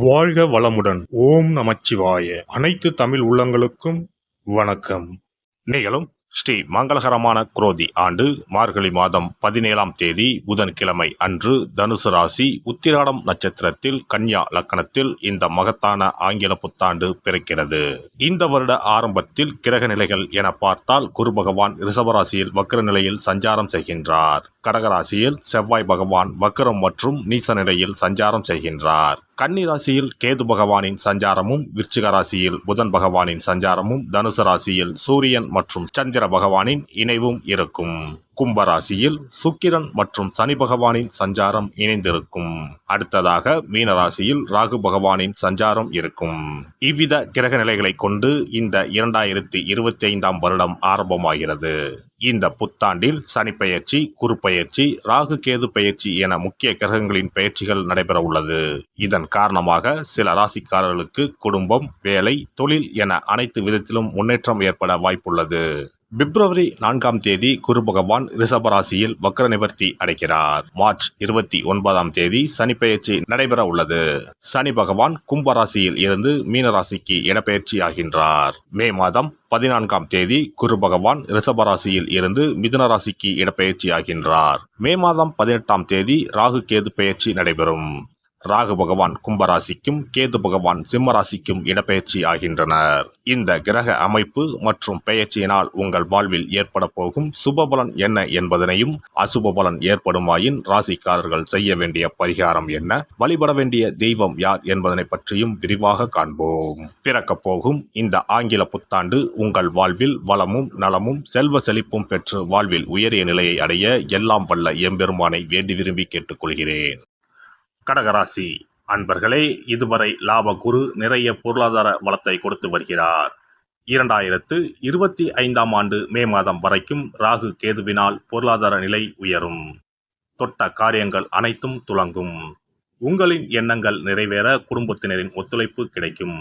வாழ்க வளமுடன். ஓம் நமச்சிவாய. அனைத்து தமிழ் உள்ளங்களுக்கும் வணக்கம். நீங்களும் ஸ்ரீ மங்களகரமான குரோதி ஆண்டு மார்கழி மாதம் 17ஆம் தேதி புதன்கிழமை அன்று தனுசு ராசி உத்திராடம் நட்சத்திரத்தில் கன்யா லக்கணத்தில் இந்த மகத்தான ஆங்கில புத்தாண்டு பிறக்கிறது. இந்த வருட ஆரம்பத்தில் கிரக நிலைகள் என பார்த்தால் குரு பகவான் ரிஷபராசியில் வக்ர நிலையில் சஞ்சாரம் செய்கின்றார். கடகராசியில் செவ்வாய் பகவான் வக்ரம் மற்றும் நீச நிலையில் சஞ்சாரம் செய்கின்றார். கன்னி ராசியில் கேது பகவானின் சஞ்சாரமும், விருச்சிக ராசியில் புதன் பகவானின் சஞ்சாரமும், தனுசு ராசியில் சூரியன் மற்றும் சந்திர பகவானின் இணைவும் இருக்கும். கும்பராசியில் சுக்கிரன் மற்றும் சனி பகவானின் சஞ்சாரம் இணைந்திருக்கும். அடுத்ததாக மீனராசியில் ராகு பகவானின் சஞ்சாரம் இருக்கும். இவ்வித கிரக நிலைகளை கொண்டு இந்த 2025ஆம் வருடம் ஆரம்பமாகிறது. இந்த புத்தாண்டில் சனி பெயர்ச்சி, குரு பெயர்ச்சி, ராகு கேது பெயர்ச்சி என முக்கிய கிரகங்களின் பெயர்ச்சிகள் நடைபெற உள்ளது. இதன் காரணமாக சில ராசிக்காரர்களுக்கு குடும்பம், வேலை, தொழில் என அனைத்து விதத்திலும் முன்னேற்றம் ஏற்பட வாய்ப்புள்ளது. பிப்ரவரி 4ஆம் தேதி குரு பகவான் ரிஷபராசியில் வக்ர நிவர்த்தி அடைகிறார். மார்ச் 29ஆம் தேதி சனி பெயர்ச்சி நடைபெற உள்ளது. சனி பகவான் கும்பராசியில் இருந்து மீனராசிக்கு இடப்பெயர்ச்சி ஆகின்றார். மே மாதம் 14ஆம் தேதி குரு பகவான் ரிஷபராசியில் இருந்து மிதுன ராசிக்கு இடப்பெயர்ச்சி ஆகின்றார். மே மாதம் 18ஆம் தேதி ராகு கேது பெயர்ச்சி நடைபெறும். ராகு பகவான் கும்பராசிக்கும் கேது பகவான் சிம்மராசிக்கும் இடப்பெயர்ச்சி ஆகின்றனர். இந்த கிரக அமைப்பு மற்றும் பெயர்ச்சியினால் உங்கள் வாழ்வில் ஏற்பட போகும் சுபபலன் என்ன என்பதனையும், அசுப பலன் ஏற்படுமாயின் ராசிக்காரர்கள் செய்ய வேண்டிய பரிகாரம் என்ன, வழிபட வேண்டிய தெய்வம் யார் என்பதனை பற்றியும் விரிவாக காண்போம். பிறக்கப் போகும் இந்த ஆங்கில புத்தாண்டு உங்கள் வாழ்வில் வளமும் நலமும் செல்வ செழிப்பும் பெற்று வாழ்வில் உயரிய நிலையை அடைய எல்லாம் வல்ல எம்பெருமானை வேண்டி விரும்பி கேட்டுக்கொள்கிறேன். கடகராசி அன்பர்களே, இதுவரை லாப குரு நிறைய பொருளாதார வளத்தை கொடுத்து வருகிறார். 2025ஆம் ஆண்டு மே மாதம் வரைக்கும் ராகு கேதுவினால் பொருளாதார நிலை உயரும். தொட்ட காரியங்கள் அனைத்தும் துலங்கும். உங்களின் எண்ணங்கள் நிறைவேற குடும்பத்தினரின் ஒத்துழைப்பு கிடைக்கும்.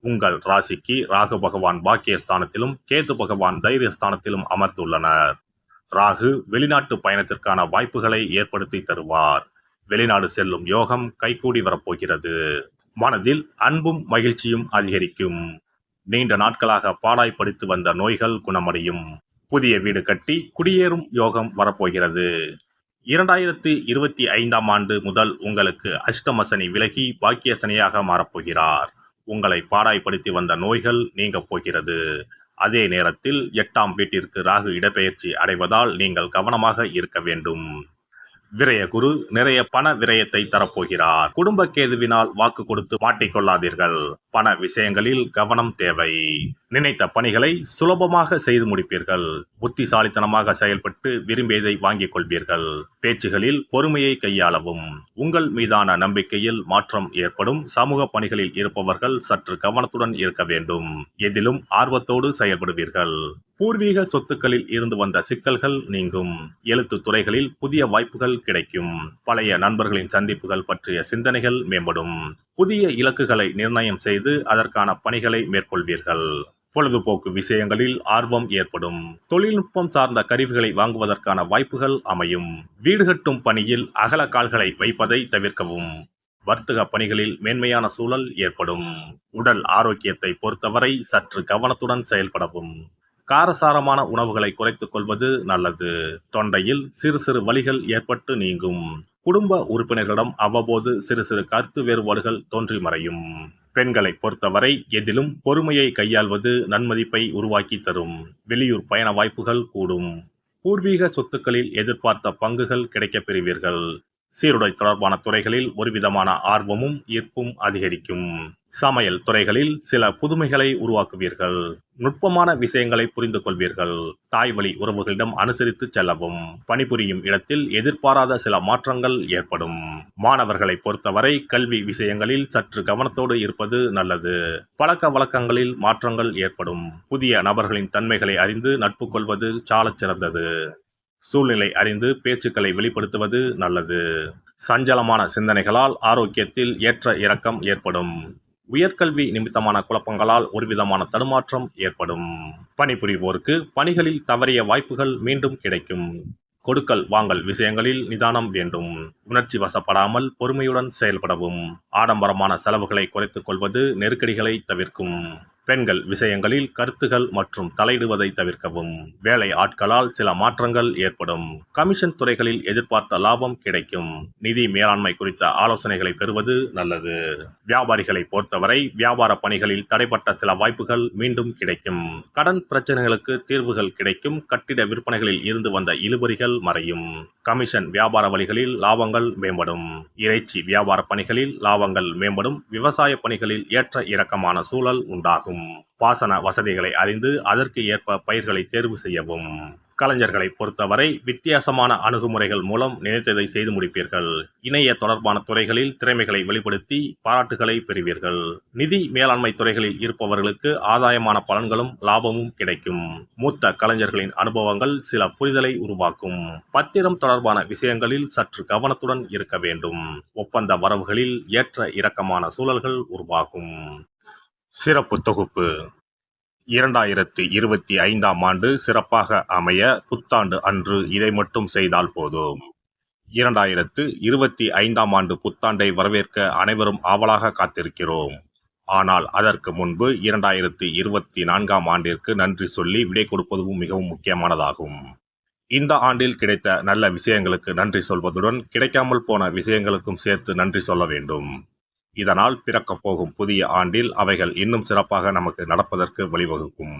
உங்கள் ராசிக்கு ராகு பகவான் பாக்கியஸ்தானத்திலும் கேது பகவான் தைரியஸ்தானத்திலும் அமர்ந்துள்ளனர். ராகு வெளிநாட்டு பயணத்திற்கான வாய்ப்புகளை ஏற்படுத்தி தருவார். வெளிநாடு செல்லும் யோகம் கைகூடி வரப்போகிறது. மனதில் அன்பும் மகிழ்ச்சியும் அதிகரிக்கும். நீண்ட நாட்களாக பாடாய்படுத்தி வந்த நோய்கள் குணமடையும். புதிய வீடு கட்டி குடியேறும் யோகம் வரப்போகிறது. 2025ஆம் ஆண்டு முதல் உங்களுக்கு அஷ்டம சனி விலகி பாக்கிய சனியாக மாறப்போகிறார். உங்களை பாடாய்படுத்தி வந்த நோய்கள் நீங்க போகிறது. அதே நேரத்தில் 8ஆம் வீட்டிற்கு ராகு இடப்பெயர்ச்சி அடைவதால் நீங்கள் கவனமாக இருக்க வேண்டும். விரய குரு நிறைய பண விரயத்தை தரப்போகிறார். குடும்ப கேதுவினால் வாக்கு கொடுத்து மாட்டிக்கொள்ளாதீர்கள். பண விஷயங்களில் கவனம் தேவை. நினைத்த பணிகளை சுலபமாக செய்து முடிப்பீர்கள். புத்திசாலித்தனமாக செயல்பட்டு விரும்பியதை வாங்கிக் கொள்வீர்கள். பேச்சுகளில் பொறுமையை கையாளவும். உங்கள் மீதான நம்பிக்கையில் மாற்றம் ஏற்படும். சமூக பணிகளில் இருப்பவர்கள் சற்று கவனத்துடன் இருக்க வேண்டும். எதிலும் ஆர்வத்தோடு செயல்படுவீர்கள். பூர்வீக சொத்துக்களில் இருந்து வந்த சிக்கல்கள் நீங்கும். எழுத்து துறைகளில் புதிய வாய்ப்புகள் கிடைக்கும். பழைய நண்பர்களின் சந்திப்புகள் பற்றிய சிந்தனைகள் மேம்படும். புதிய இலக்குகளை நிர்ணயம் செய்து அதற்கான பணிகளை மேற்கொள்வீர்கள். பொழுதுபோக்கு விஷயங்களில் ஆர்வம் ஏற்படும். தொழில்நுட்பம் சார்ந்த கருவிகளை வாங்குவதற்கான வாய்ப்புகள் அமையும். வீடு கட்டும் பணியில் அகல கால்களை வைப்பதை தவிர்க்கவும். வர்த்தக பணிகளில் மேன்மையான சூழல் ஏற்படும். உடல் ஆரோக்கியத்தை பொறுத்தவரை சற்று கவனத்துடன் செயல்படவும். காரசாரமான உணவுகளை குறைத்துக் கொள்வது நல்லது. தொண்டையில் சிறு சிறு வலிகள் ஏற்பட்டு நீங்கும். குடும்ப உறுப்பினர்களிடம் அவ்வப்போது சிறு சிறு கருத்து வேறுபாடுகள் தோன்றி மறையும். பெண்களை பொறுத்தவரை எதிலும் பொறுமையை கையாள்வது நன்மதிப்பை உருவாக்கி தரும். வெளியூர் பயண வாய்ப்புகள் கூடும். பூர்வீக சொத்துக்களில் எதிர்பார்த்த பங்குகள் கிடைக்கப் பெறுவீர்கள். சீருடை தொடர்பான துறைகளில் ஒருவிதமான ஆர்வமும் ஈர்ப்பும் அதிகரிக்கும். சமையல் துறைகளில் சில புதுமைகளை உருவாக்குவீர்கள். நுட்பமான விஷயங்களை புரிந்து கொள்வீர்கள். தாய் வழி உறவுகளிடம் அனுசரித்து செல்லவும். பணிபுரியும் இடத்தில் எதிர்பாராத சில மாற்றங்கள் ஏற்படும். மாணவர்களை பொறுத்தவரை கல்வி விஷயங்களில் சற்று கவனத்தோடு இருப்பது நல்லது. பழக்க வழக்கங்களில் மாற்றங்கள் ஏற்படும். புதிய நபர்களின் தன்மைகளை அறிந்து நட்பு கொள்வது சாலச் சிறந்தது. சூழ்நிலை அறிந்து பேச்சுக்களை வெளிப்படுத்துவது நல்லது. சஞ்சலமான சிந்தனைகளால் ஆரோக்கியத்தில் ஏற்ற இறக்கம் ஏற்படும். உயர்கல்வி நிமித்தமான குழப்பங்களால் ஒருவிதமான தடுமாற்றம் ஏற்படும். பணிபுரிவோருக்கு பணிகளில் தவறிய வாய்ப்புகள் மீண்டும் கிடைக்கும். கொடுக்கல் வாங்கல் விஷயங்களில் நிதானம் வேண்டும். உணர்ச்சி வசப்படாமல் பொறுமையுடன் செயல்படவும். ஆடம்பரமான செலவுகளை குறைத்துக் கொள்வது நெருக்கடிகளை தவிர்க்கும். பெண்கள் விஷயங்களில் கருத்துகள் மற்றும் தலையிடுவதை தவிர்க்கவும். வேலை ஆட்களால் சில மாற்றங்கள் ஏற்படும். கமிஷன் துறைகளில் எதிர்பார்த்த லாபம் கிடைக்கும். நிதி மேலாண்மை குறித்த ஆலோசனைகளை பெறுவது நல்லது. வியாபாரிகளை பொறுத்தவரை வியாபார பணிகளில் தடைப்பட்ட சில வாய்ப்புகள் மீண்டும் கிடைக்கும். கடன் பிரச்சனைகளுக்கு தீர்வுகள் கிடைக்கும். கட்டிட விற்பனைகளில் இருந்து வந்த இழுபறிகள் மறையும். கமிஷன் வியாபார வழிகளில் லாபங்கள் மேம்படும். இறைச்சி வியாபார பணிகளில் லாபங்கள் மேம்படும். விவசாய பணிகளில் ஏற்ற இறக்கமான சூழல் உண்டாகும். பாசன வசதிகளை அறிந்து அதற்கு ஏற்ப பயிர்களை தேர்வு செய்யவும். கலைஞர்களை பொறுத்தவரை வித்தியாசமான அணுகுமுறைகள் மூலம் நினைத்ததை செய்து முடிப்பீர்கள். இணைய தொடர்பான துறைகளில் திறமைகளை வெளிப்படுத்தி பாராட்டுகளை பெறுவீர்கள். நிதி மேலாண்மை துறைகளில் இருப்பவர்களுக்கு ஆதாயமான பலன்களும் லாபமும் கிடைக்கும். மூத்த கலைஞர்களின் அனுபவங்கள் சில புரிதலை உருவாக்கும். பத்திரம் தொடர்பான விஷயங்களில் சற்று கவனத்துடன் இருக்க வேண்டும். ஒப்பந்த வரவுகளில் ஏற்ற இறக்கமான சூழல்கள் உருவாகும். சிறப்பு தொகுப்பு 2025ஆம் ஆண்டு சிறப்பாக அமைய புத்தாண்டு அன்று இதை மட்டும் செய்தால் போதும். 2025ஆம் ஆண்டு புத்தாண்டை வரவேற்க அனைவரும் ஆவலாக காத்திருக்கிறோம். ஆனால் அதற்கு முன்பு 2024ஆம் ஆண்டிற்கு நன்றி சொல்லி விடை கொடுப்பதும் மிகவும் முக்கியமானதாகும். இந்த ஆண்டில் கிடைத்த நல்ல விஷயங்களுக்கு நன்றி சொல்வதுடன் கிடைக்காமல் போன விஷயங்களுக்கும் சேர்த்து நன்றி சொல்ல வேண்டும். இதனால் பிறக்கப் போகும் புதிய ஆண்டில் அவைகள் இன்னும் சிறப்பாக நமக்கு நடப்பதற்கு வழிவகுக்கும்.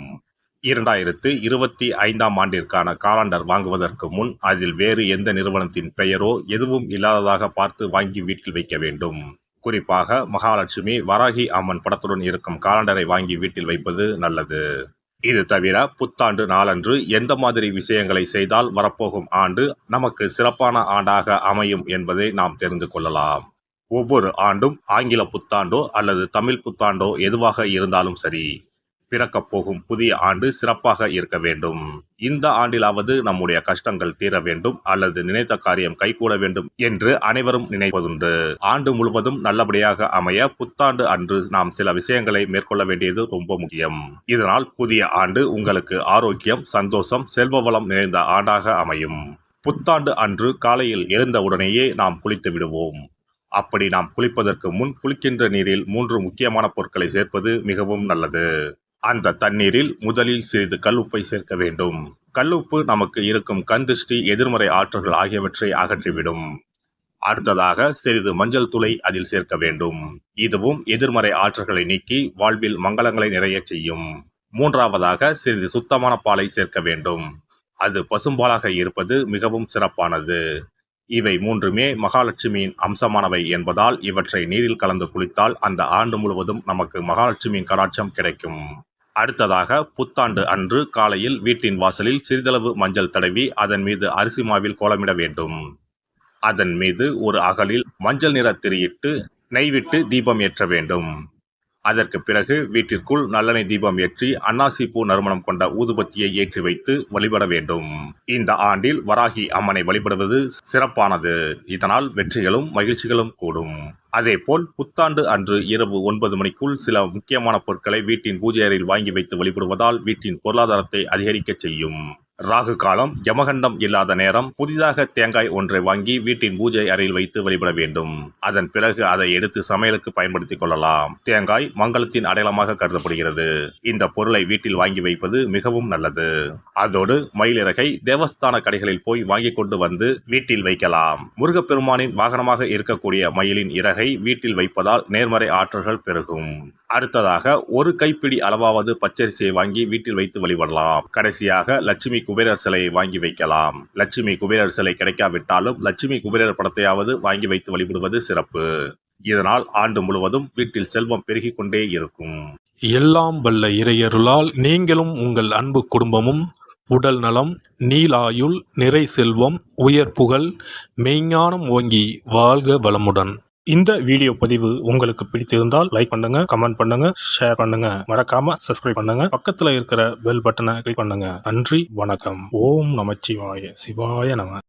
2025ஆம் ஆண்டிற்கான காலண்டர் வாங்குவதற்கு முன் அதில் வேறு எந்த நிறுவனத்தின் பெயரோ எதுவும் இல்லாததாக பார்த்து வாங்கி வீட்டில் வைக்க வேண்டும். குறிப்பாக மகாலட்சுமி, வராகி அம்மன் படத்துடன் இருக்கும் காலண்டரை வாங்கி வீட்டில் வைப்பது நல்லது. இது தவிர புத்தாண்டு நாளன்று எந்த மாதிரி விஷயங்களை செய்தால் வரப்போகும் ஆண்டு நமக்கு சிறப்பான ஆண்டாக அமையும் என்பதை நாம் தெரிந்து கொள்ளலாம். ஒவ்வொரு ஆண்டும் ஆங்கில புத்தாண்டோ அல்லது தமிழ் புத்தாண்டோ எதுவாக இருந்தாலும் சரி, பிறக்கப் போகும் புதிய ஆண்டு சிறப்பாக இருக்க வேண்டும். இந்த ஆண்டிலாவது நம்முடைய கஷ்டங்கள் தீர வேண்டும் அல்லது நினைத்த காரியம் கைகூட வேண்டும் என்று அனைவரும் நினைப்பதுண்டு. ஆண்டு முழுவதும் நல்லபடியாக அமைய புத்தாண்டு அன்று நாம் சில விஷயங்களை மேற்கொள்ள வேண்டியது ரொம்ப முக்கியம். இதனால் புதிய ஆண்டு உங்களுக்கு ஆரோக்கியம், சந்தோஷம், செல்வ வளம் நிறைந்த ஆண்டாக அமையும். புத்தாண்டு அன்று காலையில் எழுந்தவுடனேயே நாம் குளித்து விடுவோம். அப்படி நாம் குளிப்பதற்கு முன் குளிக்கின்ற நீரில் 3 முக்கியமான பொருட்களை சேர்ப்பது மிகவும் நல்லது. அந்த தண்ணீரில் முதலில் சிறிது கல்லுப்பை சேர்க்க வேண்டும். கல்லுப்பு நமக்கு இருக்கும் கண் திருஷ்டி, எதிர்மறை ஆற்றல்கள் ஆகியவற்றை அகற்றிவிடும். அடுத்ததாக சிறிது மஞ்சள் தூளை அதில் சேர்க்க வேண்டும். இதுவும் எதிர்மறை ஆற்றல்களை நீக்கி வாழ்வில் மங்களங்களை நிறைய செய்யும். மூன்றாவதாக சிறிது சுத்தமான பாலை சேர்க்க வேண்டும். அது பசும்பாலாக இருப்பது மிகவும் சிறப்பானது. இவை மூன்றுமே மகாலட்சுமியின் அம்சமானவை என்பதால் இவற்றை நீரில் கலந்து குளித்தால் அந்த ஆண்டு முழுவதும் நமக்கு மகாலட்சுமியின் கடாட்சம் கிடைக்கும். அடுத்ததாக புத்தாண்டு அன்று காலையில் வீட்டின் வாசலில் சிறிதளவு மஞ்சள் தடவி அதன் மீது அரிசி மாவில் கோலமிட வேண்டும். அதன் மீது ஒரு அகலில் மஞ்சள் நிற திரியிட்டு நெய் விட்டு தீபம் ஏற்ற வேண்டும். அதற்கு பிறகு வீட்டிற்குள் நல்லெண்ணெய் தீபம் ஏற்றி அன்னாசி பூ நறுமணம் கொண்ட ஊதுபத்தியை ஏற்றி வைத்து வழிபட வேண்டும். இந்த ஆண்டில் வராகி அம்மனை வழிபடுவது சிறப்பானது. இதனால் வெற்றிகளும் மகிழ்ச்சிகளும் கூடும். அதேபோல் புத்தாண்டு அன்று இரவு 9 மணிக்குள் சில முக்கியமான பொருட்களை வீட்டின் பூஜை அறையில் வாங்கி வைத்து வழிபடுவதால் வீட்டின் பொருளாதாரத்தை அதிகரிக்க செய்யும். ராகு காலம், யமகண்டம் இல்லாத நேரம் புதிதாக தேங்காய் ஒன்றை வாங்கி வீட்டின் பூஜை அறையில் வைத்து வழிபட வேண்டும். அதன் பிறகு அதை எடுத்து சமையலுக்கு பயன்படுத்திக் கொள்ளலாம். தேங்காய் மங்களத்தின் அடையாளமாக கருதப்படுகிறது. இந்த பொருளை வீட்டில் வாங்கி வைப்பது மிகவும் நல்லது. அதோடு மயிலிறகை தேவஸ்தான கடைகளில் போய் வாங்கி கொண்டு வந்து வீட்டில் வைக்கலாம். முருகப்பெருமானின் வாகனமாக இருக்கக்கூடிய மயிலின் இறகை வீட்டில் வைப்பதால் நேர்மறை ஆற்றல்கள் பெருகும். அடுத்ததாக ஒரு கைப்பிடி அளவாவது பச்சரிசியை வாங்கி வீட்டில் வைத்து வழிபடலாம். கடைசியாக லட்சுமி குபேரர் சிலையை வாங்கி வைக்கலாம். லட்சுமி குபேரர் சிலை கிடைக்காவிட்டாலும் லட்சுமி குபேரர் படத்தையாவது வாங்கி வைத்து வழிபடுவது சிறப்பு. இதனால் ஆண்டு முழுவதும் வீட்டில் செல்வம் பெருகிக் கொண்டே இருக்கும். எல்லாம் வல்ல இறையருளால் நீங்களும் உங்கள் அன்பு குடும்பமும் உடல் நலம், நீலாயுள், நிறை செல்வம், உயர் புகழ், மெய்ஞானம் ஓங்கி வாழ்க வளமுடன். இந்த வீடியோ பதிவு உங்களுக்கு பிடித்திருந்தால் லைக் பண்ணுங்க, கமெண்ட் பண்ணுங்க, ஷேர் பண்ணுங்க. மறக்காம சப்ஸ்கிரைப் பண்ணுங்க. பக்கத்துல இருக்கிற பெல் பட்டனை கிளிக் பண்ணுங்க. நன்றி, வணக்கம். ஓம் நமச்சிவாய. சிவாய நம.